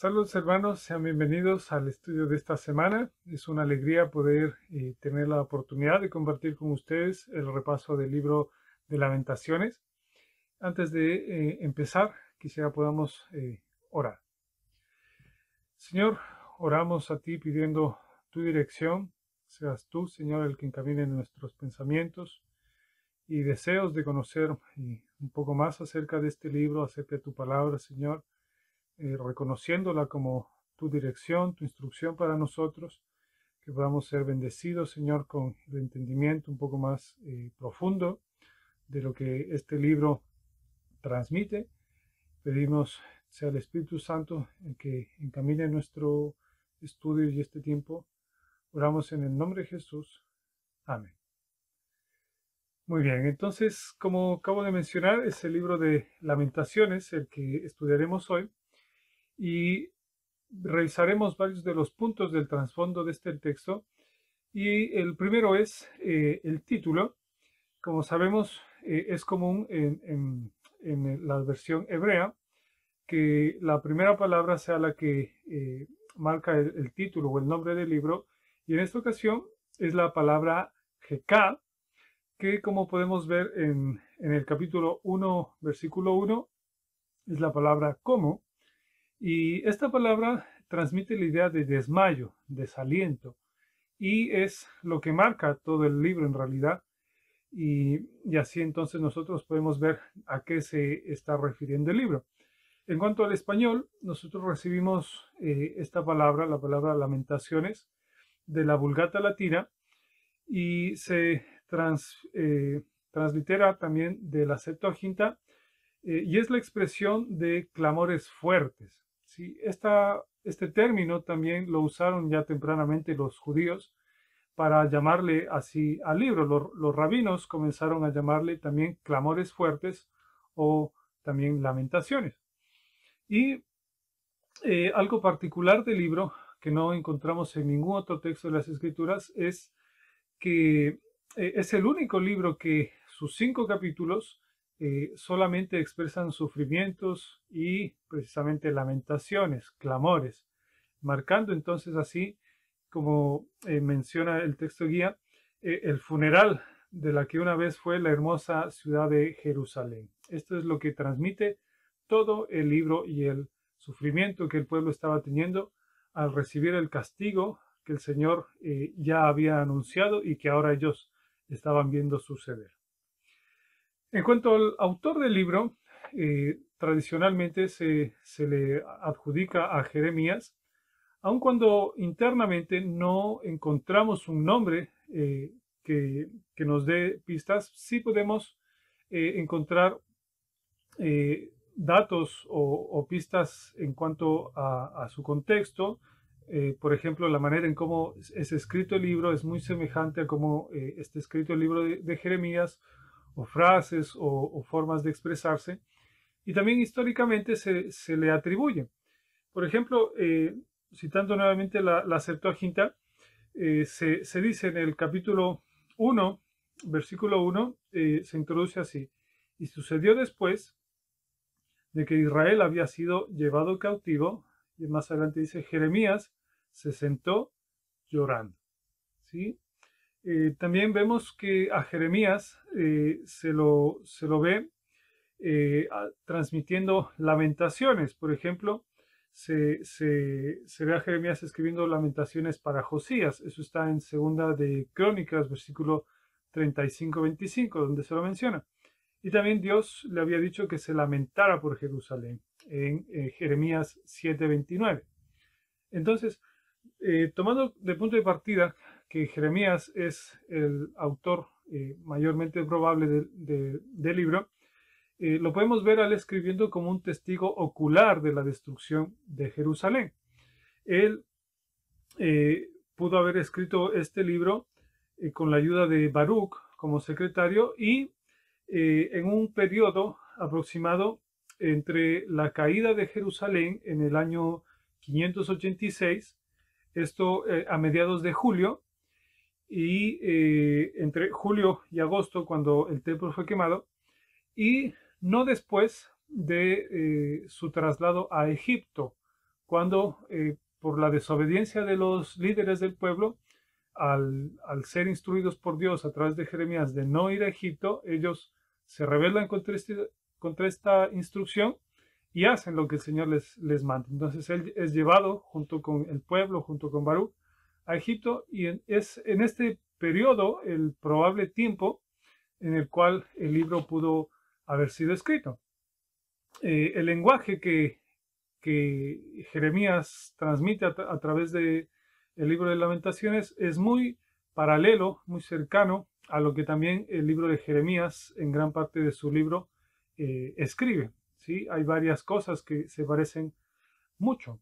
Saludos hermanos, sean bienvenidos al estudio de esta semana. Es una alegría poder tener la oportunidad de compartir con ustedes el repaso del libro de Lamentaciones. Antes de empezar, quisiera podamos orar. Señor, oramos a ti pidiendo tu dirección. Seas tú, Señor, el que encamine nuestros pensamientos y deseos de conocer un poco más acerca de este libro, acerca de tu palabra, Señor. Reconociéndola como tu dirección, tu instrucción para nosotros, que podamos ser bendecidos, Señor, con el entendimiento un poco más profundo de lo que este libro transmite. Pedimos sea el Espíritu Santo el que encamine nuestro estudio y este tiempo. Oramos en el nombre de Jesús. Amén. Muy bien, entonces, como acabo de mencionar, es el libro de Lamentaciones el que estudiaremos hoy. Y revisaremos varios de los puntos del trasfondo de este texto. Y el primero es el título. Como sabemos, es común en la versión hebrea que la primera palabra sea la que marca el título o el nombre del libro. Y en esta ocasión es la palabra Jeká, que como podemos ver en el capítulo 1, versículo 1, es la palabra como. Y esta palabra transmite la idea de desmayo, desaliento, y es lo que marca todo el libro en realidad. Y así entonces nosotros podemos ver a qué se está refiriendo el libro. En cuanto al español, nosotros recibimos esta palabra, la palabra lamentaciones, de la Vulgata Latina, y se translitera también de la Septuaginta, y es la expresión de clamores fuertes. ¿Sí? Este término también lo usaron ya tempranamente los judíos para llamarle así al libro. Los rabinos comenzaron a llamarle también clamores fuertes o también lamentaciones. Y algo particular del libro que no encontramos en ningún otro texto de las Escrituras es que es el único libro que sus 5 capítulos solamente expresan sufrimientos y precisamente lamentaciones, clamores, marcando entonces así, como menciona el texto guía, el funeral de la que una vez fue la hermosa ciudad de Jerusalén. Esto es lo que transmite todo el libro y el sufrimiento que el pueblo estaba teniendo al recibir el castigo que el Señor ya había anunciado y que ahora ellos estaban viendo suceder. En cuanto al autor del libro, tradicionalmente se le adjudica a Jeremías, aun cuando internamente no encontramos un nombre que nos dé pistas, sí podemos encontrar datos o pistas en cuanto a su contexto. Por ejemplo, la manera en cómo es escrito el libro es muy semejante a cómo está escrito el libro de Jeremías, o frases o formas de expresarse, y también históricamente se le atribuye. Por ejemplo, citando nuevamente la Septuaginta, se dice en el capítulo 1, versículo 1, se introduce así: y sucedió después de que Israel había sido llevado cautivo, y más adelante dice, Jeremías se sentó llorando. ¿Sí? También vemos que a Jeremías se lo ve transmitiendo lamentaciones. Por ejemplo, se ve a Jeremías escribiendo lamentaciones para Josías. Eso está en Segunda de Crónicas, versículo 35-25, donde se lo menciona. Y también Dios le había dicho que se lamentara por Jerusalén, en Jeremías 7:29. Entonces, tomando de punto de partida que Jeremías es el autor mayormente probable del libro, lo podemos ver al escribiendo como un testigo ocular de la destrucción de Jerusalén. Él pudo haber escrito este libro con la ayuda de Baruch como secretario y en un periodo aproximado entre la caída de Jerusalén en el año 586, esto a mediados de julio, y entre julio y agosto, cuando el templo fue quemado, y no después de su traslado a Egipto, cuando por la desobediencia de los líderes del pueblo, al ser instruidos por Dios a través de Jeremías de no ir a Egipto, ellos se rebelan contra esta instrucción y hacen lo que el Señor les manda. Entonces él es llevado junto con el pueblo, junto con Baruch, a Egipto, y es en este periodo el probable tiempo en el cual el libro pudo haber sido escrito. El lenguaje que Jeremías transmite a través del libro de Lamentaciones es muy paralelo, muy cercano a lo que también el libro de Jeremías, en gran parte de su libro, escribe. ¿Sí? Hay varias cosas que se parecen mucho.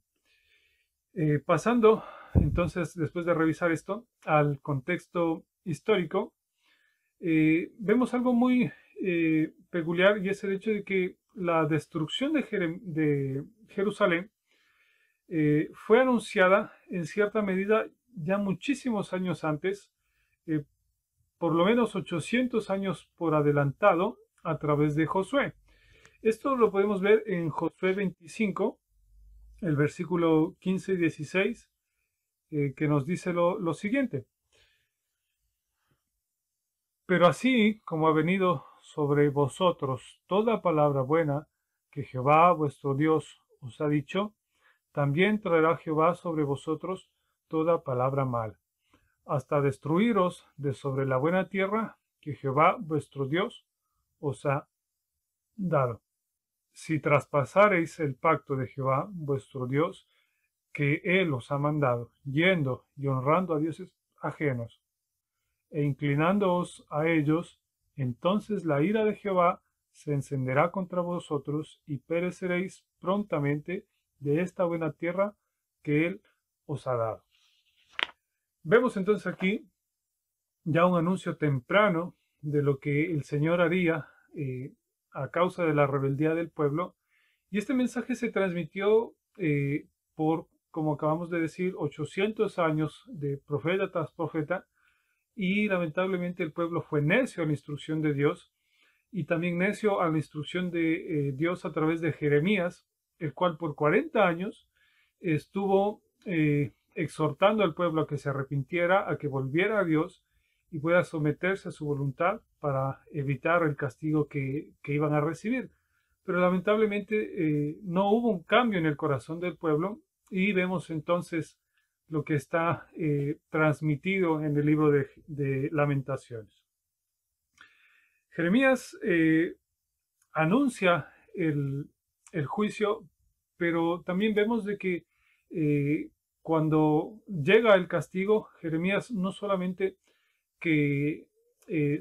Pasando, entonces, después de revisar esto, al contexto histórico, vemos algo muy peculiar, y es el hecho de que la destrucción de Jerusalén fue anunciada en cierta medida ya muchísimos años antes, por lo menos 800 años por adelantado, a través de Josué. Esto lo podemos ver en Josué 25, el versículo 15 y 16, que nos dice lo siguiente. Pero así como ha venido sobre vosotros toda palabra buena que Jehová vuestro Dios os ha dicho, también traerá Jehová sobre vosotros toda palabra mala, hasta destruiros de sobre la buena tierra que Jehová vuestro Dios os ha dado. Si traspasareis el pacto de Jehová vuestro Dios, que Él os ha mandado, yendo y honrando a dioses ajenos, e inclinándoos a ellos, entonces la ira de Jehová se encenderá contra vosotros y pereceréis prontamente de esta buena tierra que Él os ha dado. Vemos entonces aquí ya un anuncio temprano de lo que el Señor haría a causa de la rebeldía del pueblo, y este mensaje se transmitió por, como acabamos de decir, 800 años de profeta tras profeta, y lamentablemente el pueblo fue necio a la instrucción de Dios, y también necio a la instrucción de Dios a través de Jeremías, el cual por 40 años estuvo exhortando al pueblo a que se arrepintiera, a que volviera a Dios y pueda someterse a su voluntad para evitar el castigo que iban a recibir. Pero lamentablemente no hubo un cambio en el corazón del pueblo, y vemos entonces lo que está transmitido en el libro de Lamentaciones. Jeremías anuncia el juicio, pero también vemos de que cuando llega el castigo, Jeremías no solamente que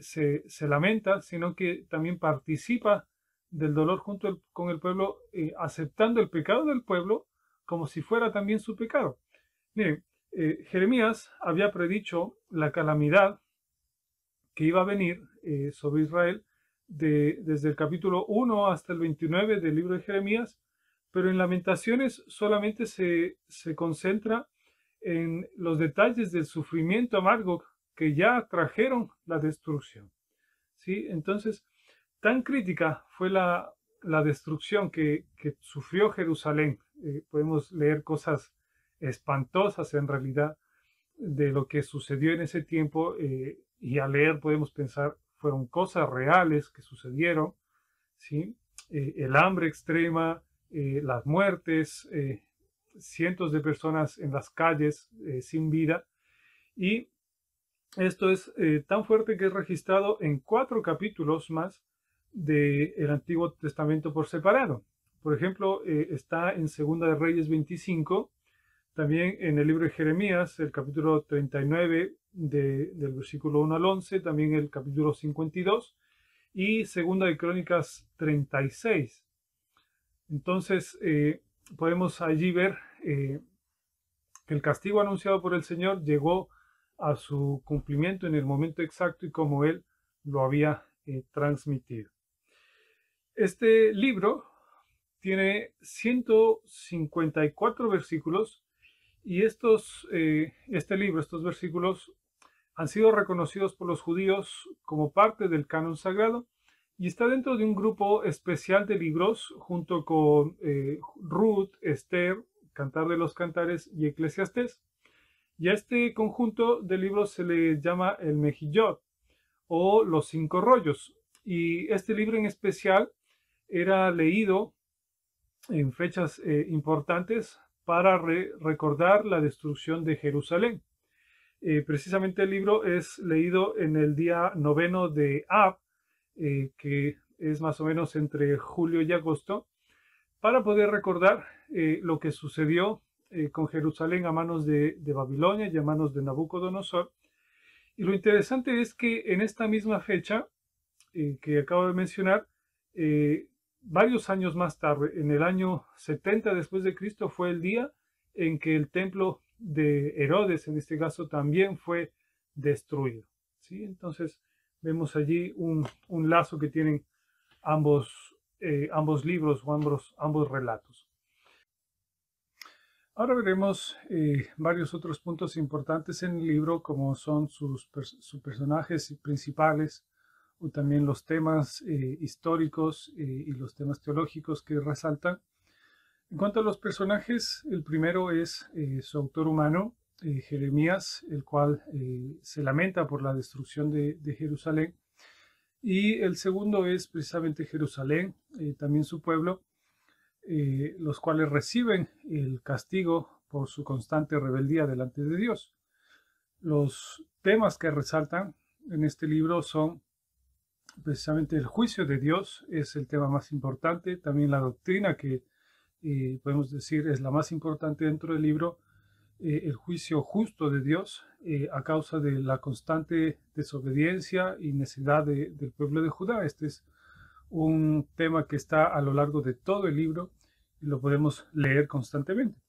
se lamenta, sino que también participa del dolor junto con el pueblo, aceptando el pecado del pueblo como si fuera también su pecado. Miren, Jeremías había predicho la calamidad que iba a venir sobre Israel desde el capítulo 1 hasta el 29 del libro de Jeremías, pero en Lamentaciones solamente se concentra en los detalles del sufrimiento amargo que ya trajeron la destrucción. ¿Sí? Entonces, tan crítica fue la destrucción que sufrió Jerusalén. Podemos leer cosas espantosas en realidad de lo que sucedió en ese tiempo, y al leer podemos pensar fueron cosas reales que sucedieron, ¿sí? El hambre extrema, las muertes, cientos de personas en las calles sin vida, y esto es tan fuerte que es registrado en 4 capítulos más del Antiguo Testamento por separado. Por ejemplo, está en Segunda de Reyes 25, también en el libro de Jeremías, el capítulo 39 del versículo 1 al 11, también el capítulo 52 y Segunda de Crónicas 36. Entonces, podemos allí ver que el castigo anunciado por el Señor llegó a su cumplimiento en el momento exacto y como Él lo había transmitido. Este libro tiene 154 versículos, y estos versículos han sido reconocidos por los judíos como parte del canon sagrado, y está dentro de un grupo especial de libros junto con Ruth, Esther, Cantar de los Cantares y Eclesiastés. Y a este conjunto de libros se le llama el Mejillot o los 5 rollos. Y este libro en especial era leído en fechas importantes para recordar la destrucción de Jerusalén. Precisamente el libro es leído en el día 9 de Ab, que es más o menos entre julio y agosto, para poder recordar lo que sucedió con Jerusalén a manos de Babilonia y a manos de Nabucodonosor. Y lo interesante es que en esta misma fecha que acabo de mencionar, varios años más tarde, en el año 70 después de Cristo, fue el día en que el templo de Herodes, en este caso, también fue destruido. ¿Sí? Entonces vemos allí un lazo que tienen ambos libros o ambos relatos. Ahora veremos varios otros puntos importantes en el libro, como son sus personajes principales, o también los temas históricos y los temas teológicos que resaltan. En cuanto a los personajes, el primero es su autor humano, Jeremías, el cual se lamenta por la destrucción de Jerusalén. Y el segundo es precisamente Jerusalén, también su pueblo, los cuales reciben el castigo por su constante rebeldía delante de Dios. Los temas que resaltan en este libro son precisamente el juicio de Dios, es el tema más importante, también la doctrina que podemos decir es la más importante dentro del libro, el juicio justo de Dios a causa de la constante desobediencia y necedad del pueblo de Judá. Este es un tema que está a lo largo de todo el libro y lo podemos leer constantemente.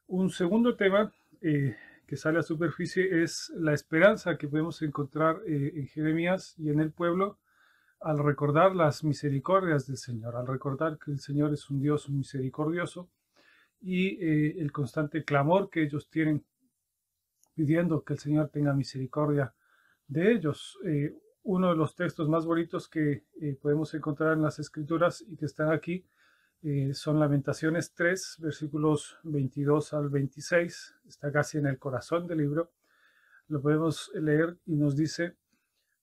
Un segundo tema que sale a superficie es la esperanza que podemos encontrar en Jeremías y en el pueblo al recordar las misericordias del Señor, al recordar que el Señor es un Dios misericordioso y el constante clamor que ellos tienen pidiendo que el Señor tenga misericordia de ellos. Uno de los textos más bonitos que podemos encontrar en las Escrituras y que están aquí son Lamentaciones 3, versículos 22 al 26. Está casi en el corazón del libro. Lo podemos leer y nos dice: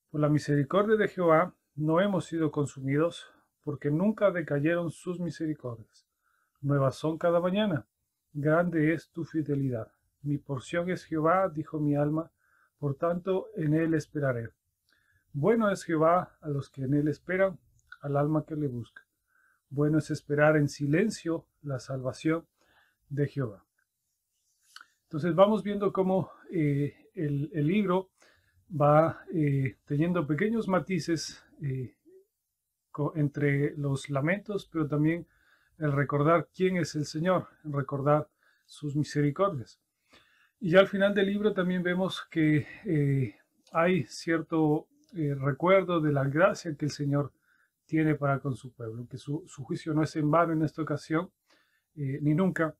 por la misericordia de Jehová no hemos sido consumidos, porque nunca decayeron sus misericordias. Nuevas son cada mañana. Grande es tu fidelidad. Mi porción es Jehová, dijo mi alma, por tanto en él esperaré. Bueno es Jehová a los que en él esperan, al alma que le busca. Bueno es esperar en silencio la salvación de Jehová. Entonces vamos viendo cómo el libro va teniendo pequeños matices entre los lamentos, pero también el recordar quién es el Señor, el recordar sus misericordias. Y ya al final del libro también vemos que hay cierto recuerdo de la gracia que el Señor tiene para con su pueblo, que su juicio no es en vano en esta ocasión, ni nunca,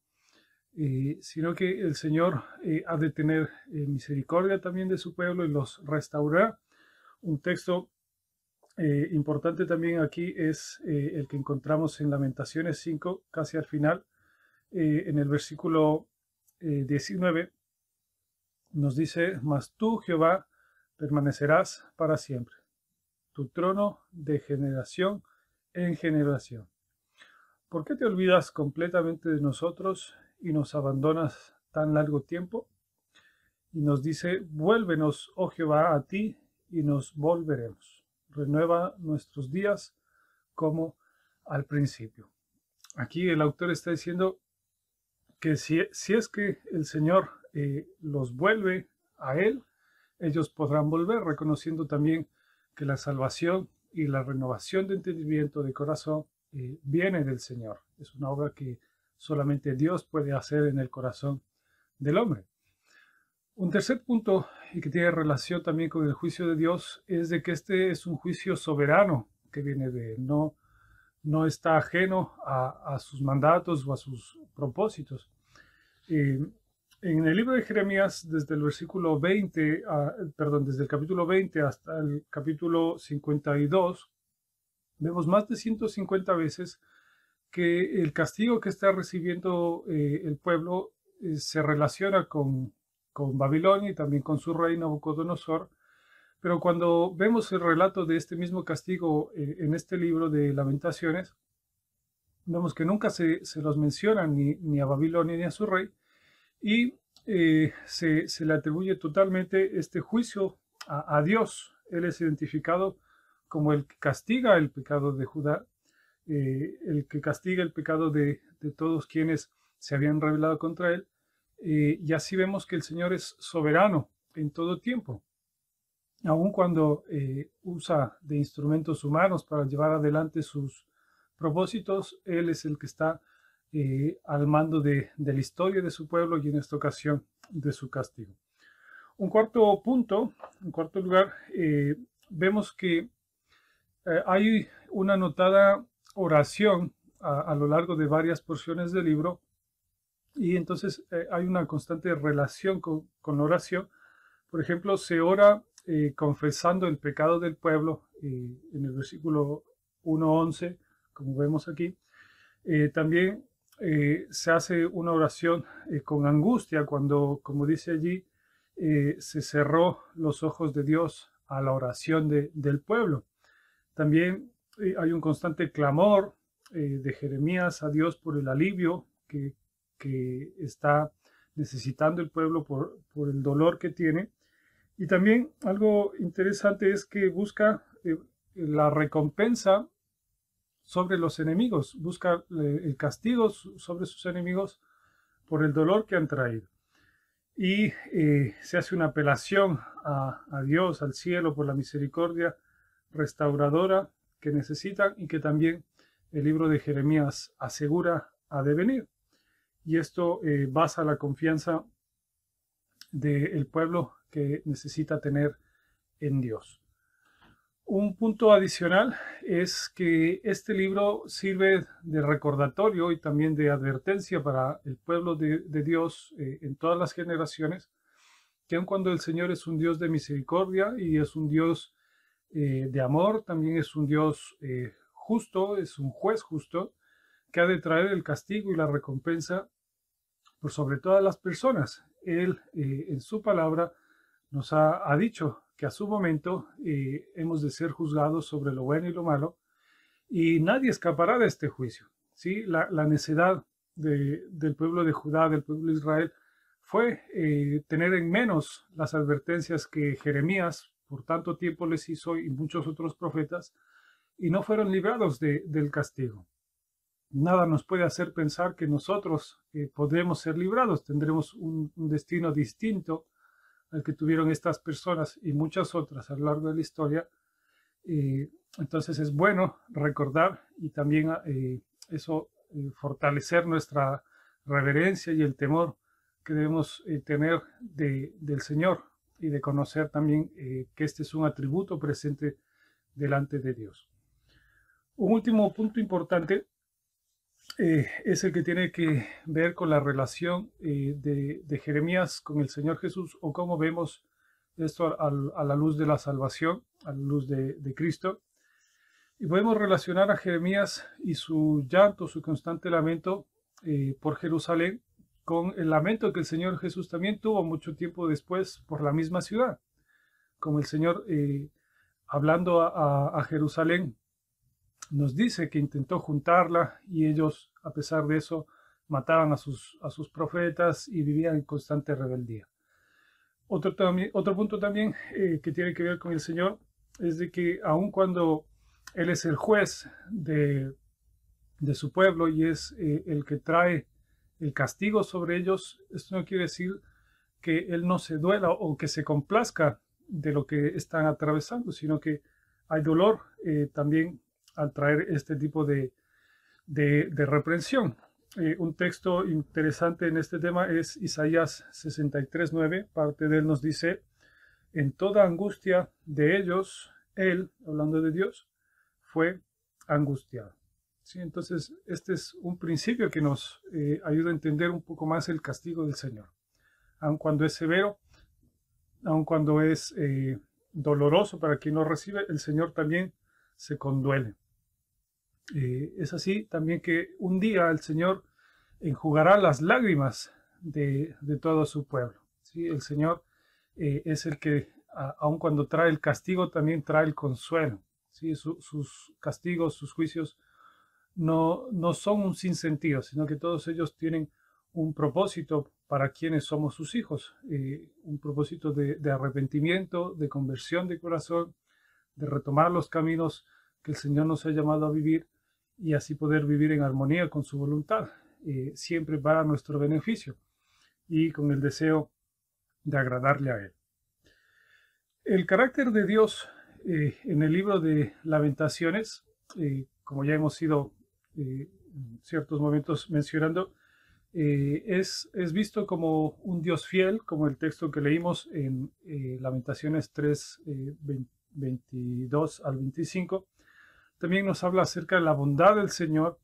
sino que el Señor ha de tener misericordia también de su pueblo y los restaurará. Un texto importante también aquí es el que encontramos en Lamentaciones 5, casi al final, en el versículo 19, nos dice: mas tú, Jehová, permanecerás para siempre, tu trono de generación en generación. ¿Por qué te olvidas completamente de nosotros y nos abandonas tan largo tiempo? Y nos dice: vuélvenos, oh Jehová, a ti, y nos volveremos. Renueva nuestros días como al principio. Aquí el autor está diciendo que si es que el Señor los vuelve a Él, ellos podrán volver, reconociendo también que la salvación y la renovación de entendimiento de corazón viene del Señor. Es una obra que solamente Dios puede hacer en el corazón del hombre. Un tercer punto, y que tiene relación también con el juicio de Dios, es de que este es un juicio soberano que viene de Él. No está ajeno a sus mandatos o a sus propósitos. En el libro de Jeremías, desde el versículo 20, desde el capítulo 20 hasta el capítulo 52, vemos más de 150 veces que el castigo que está recibiendo el pueblo se relaciona con Babilonia y también con su rey Nabucodonosor. Pero cuando vemos el relato de este mismo castigo en este libro de Lamentaciones, vemos que nunca se los menciona ni a Babilonia ni a su rey, y se le atribuye totalmente este juicio a Dios. Él es identificado como el que castiga el pecado de Judá, el que castiga el pecado de todos quienes se habían rebelado contra él. Y así vemos que el Señor es soberano en todo tiempo. Aun cuando usa de instrumentos humanos para llevar adelante sus propósitos, Él es el que está al mando de la historia de su pueblo y en esta ocasión de su castigo. Un cuarto punto, en cuarto lugar, vemos que hay una notada oración a lo largo de varias porciones del libro, y entonces hay una constante relación con la oración. Por ejemplo, se ora confesando el pecado del pueblo en el versículo 1:11, como vemos aquí. También se hace una oración con angustia cuando, como dice allí, se cerró los ojos de Dios a la oración del pueblo. También hay un constante clamor de Jeremías a Dios por el alivio que está necesitando el pueblo por el dolor que tiene. Y también algo interesante es que busca la recompensa sobre los enemigos, busca el castigo sobre sus enemigos por el dolor que han traído. Y se hace una apelación a Dios, al cielo, por la misericordia restauradora que necesitan y que también el libro de Jeremías asegura ha de venir. Y esto basa la confianza del pueblo que necesita tener en Dios. Un punto adicional es que este libro sirve de recordatorio y también de advertencia para el pueblo de Dios en todas las generaciones, que aun cuando el Señor es un Dios de misericordia y es un Dios de amor, también es un Dios justo, es un juez justo, que ha de traer el castigo y la recompensa por sobre todas las personas. Él en su palabra nos ha dicho que a su momento hemos de ser juzgados sobre lo bueno y lo malo, y nadie escapará de este juicio. ¿Sí? La necedad del pueblo de Judá, del pueblo de Israel, fue tener en menos las advertencias que Jeremías por tanto tiempo les hizo y muchos otros profetas, y no fueron librados del castigo. Nada nos puede hacer pensar que nosotros podremos ser librados, tendremos un destino distinto al que tuvieron estas personas y muchas otras a lo largo de la historia. Entonces es bueno recordar y también fortalecer nuestra reverencia y el temor que debemos tener del Señor, y de conocer también que este es un atributo presente delante de Dios. Un último punto importante es el que tiene que ver con la relación de Jeremías con el Señor Jesús, o cómo vemos esto a la luz de la salvación, a la luz de Cristo. Y podemos relacionar a Jeremías y su llanto, su constante lamento por Jerusalén, con el lamento que el Señor Jesús también tuvo mucho tiempo después por la misma ciudad. Como el Señor, hablando a Jerusalén, nos dice que intentó juntarla y ellos, a pesar de eso, mataban a sus profetas y vivían en constante rebeldía. Otro punto también que tiene que ver con el Señor es de que aun cuando Él es el juez de su pueblo y es el que trae el castigo sobre ellos, esto no quiere decir que Él no se duela o que se complazca de lo que están atravesando, sino que hay dolor también al traer este tipo de reprensión. Un texto interesante en este tema es Isaías 63:9. Parte de él nos dice: en toda angustia de ellos, Él, hablando de Dios, fue angustiado. ¿Sí? Entonces, este es un principio que nos ayuda a entender un poco más el castigo del Señor. Aun cuando es severo, aun cuando es doloroso para quien lo recibe, el Señor también se conduele. Es así también que un día el Señor enjugará las lágrimas de todo su pueblo. ¿Sí? El Señor es el que, aun cuando trae el castigo, también trae el consuelo. ¿Sí? Sus castigos, sus juicios no son un sinsentido, sino que todos ellos tienen un propósito para quienes somos sus hijos, un propósito de arrepentimiento, de conversión de corazón, de retomar los caminos que el Señor nos ha llamado a vivir y así poder vivir en armonía con su voluntad, siempre para nuestro beneficio y con el deseo de agradarle a Él. El carácter de Dios en el libro de Lamentaciones, como ya hemos ido en ciertos momentos mencionando, es visto como un Dios fiel, como el texto que leímos en Lamentaciones 3, 22 al 25. También nos habla acerca de la bondad del Señor,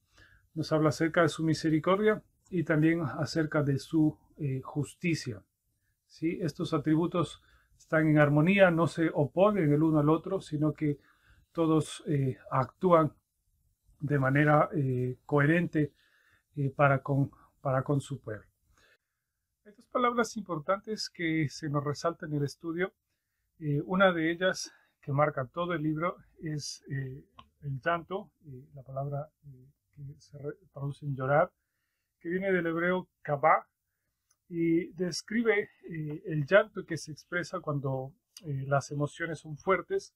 nos habla acerca de su misericordia y también acerca de su justicia. ¿Sí? Estos atributos están en armonía, no se oponen el uno al otro, sino que todos actúan de manera coherente para con su pueblo. Hay dos palabras importantes que se nos resaltan en el estudio. Una de ellas, que marca todo el libro, es el llanto, la palabra que se traduce en llorar, que viene del hebreo kabá, y describe el llanto que se expresa cuando las emociones son fuertes,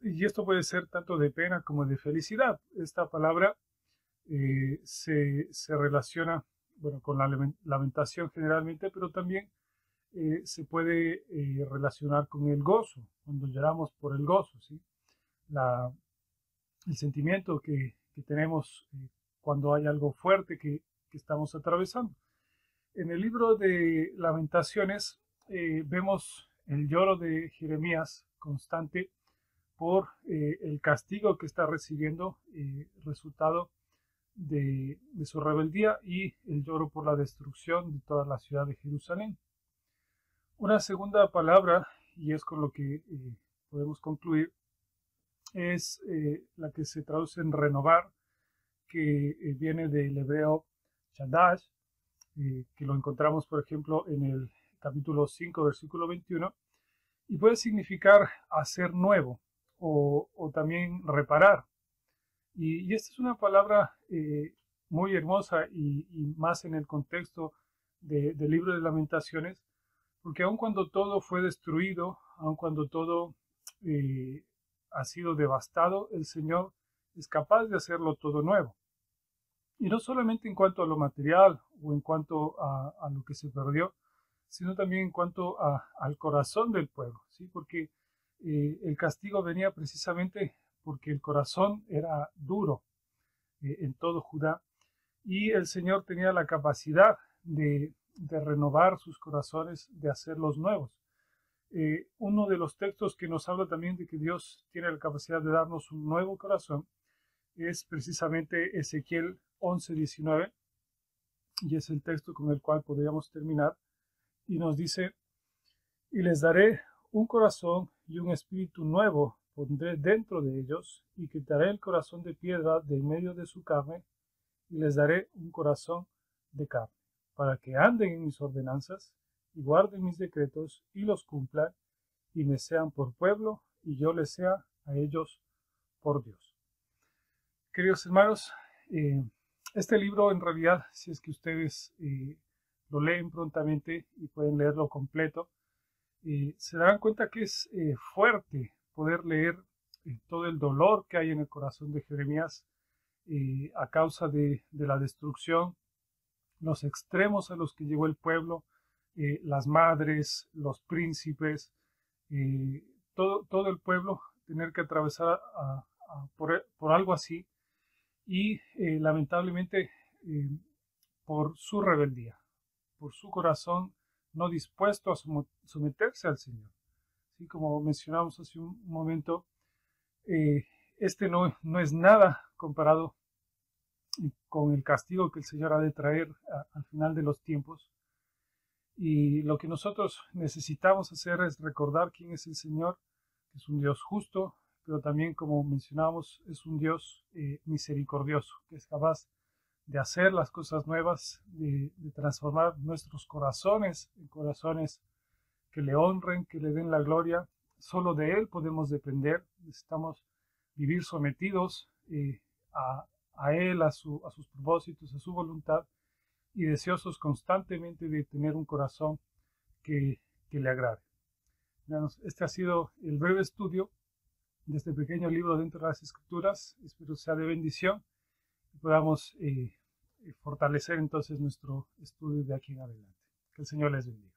y esto puede ser tanto de pena como de felicidad. Esta palabra se relaciona, bueno, con la lamentación generalmente, pero también se puede relacionar con el gozo, cuando lloramos por el gozo, ¿sí? El sentimiento que tenemos cuando hay algo fuerte que estamos atravesando. En el libro de Lamentaciones vemos el lloro de Jeremías constante por el castigo que está recibiendo, resultado de su rebeldía, y el lloro por la destrucción de toda la ciudad de Jerusalén. Una segunda palabra, y es con lo que podemos concluir, es la que se traduce en renovar, que viene del hebreo shadash, que lo encontramos, por ejemplo, en el capítulo 5, versículo 21, y puede significar hacer nuevo o también reparar. Y esta es una palabra muy hermosa y más en el contexto del libro de Lamentaciones, porque aun cuando todo fue destruido, aun cuando todo ha sido devastado, el Señor es capaz de hacerlo todo nuevo. Y no solamente en cuanto a lo material o en cuanto a lo que se perdió, sino también en cuanto al corazón del pueblo, ¿sí? Porque el castigo venía precisamente porque el corazón era duro en todo Judá, y el Señor tenía la capacidad de renovar sus corazones, de hacerlos nuevos. Uno de los textos que nos habla también de que Dios tiene la capacidad de darnos un nuevo corazón es precisamente Ezequiel 11:19, y es el texto con el cual podríamos terminar, y nos dice: y les daré un corazón y un espíritu nuevo pondré dentro de ellos, y quitaré el corazón de piedra de en medio de su carne, y les daré un corazón de carne, para que anden en mis ordenanzas, y guarden mis decretos, y los cumplan, y me sean por pueblo, y yo les sea a ellos por Dios. Queridos hermanos, este libro, en realidad, si es que ustedes lo leen prontamente y pueden leerlo completo, se darán cuenta que es fuerte poder leer todo el dolor que hay en el corazón de Jeremías a causa de la destrucción, los extremos a los que llegó el pueblo, las madres, los príncipes, todo el pueblo tener que atravesar por algo así, y lamentablemente por su rebeldía, por su corazón no dispuesto a someterse al Señor. Así como mencionamos hace un momento, este no es nada comparado con el castigo que el Señor ha de traer al final de los tiempos. Y lo que nosotros necesitamos hacer es recordar quién es el Señor, que es un Dios justo, pero también, como mencionábamos, es un Dios misericordioso, que es capaz de hacer las cosas nuevas, de transformar nuestros corazones en corazones que le honren, que le den la gloria. Solo de Él podemos depender. Necesitamos vivir sometidos a Él, a sus propósitos, a su voluntad, y deseosos constantemente de tener un corazón que le agrade. Este ha sido el breve estudio de este pequeño libro dentro de las Escrituras. Espero sea de bendición y podamos fortalecer entonces nuestro estudio de aquí en adelante. Que el Señor les bendiga.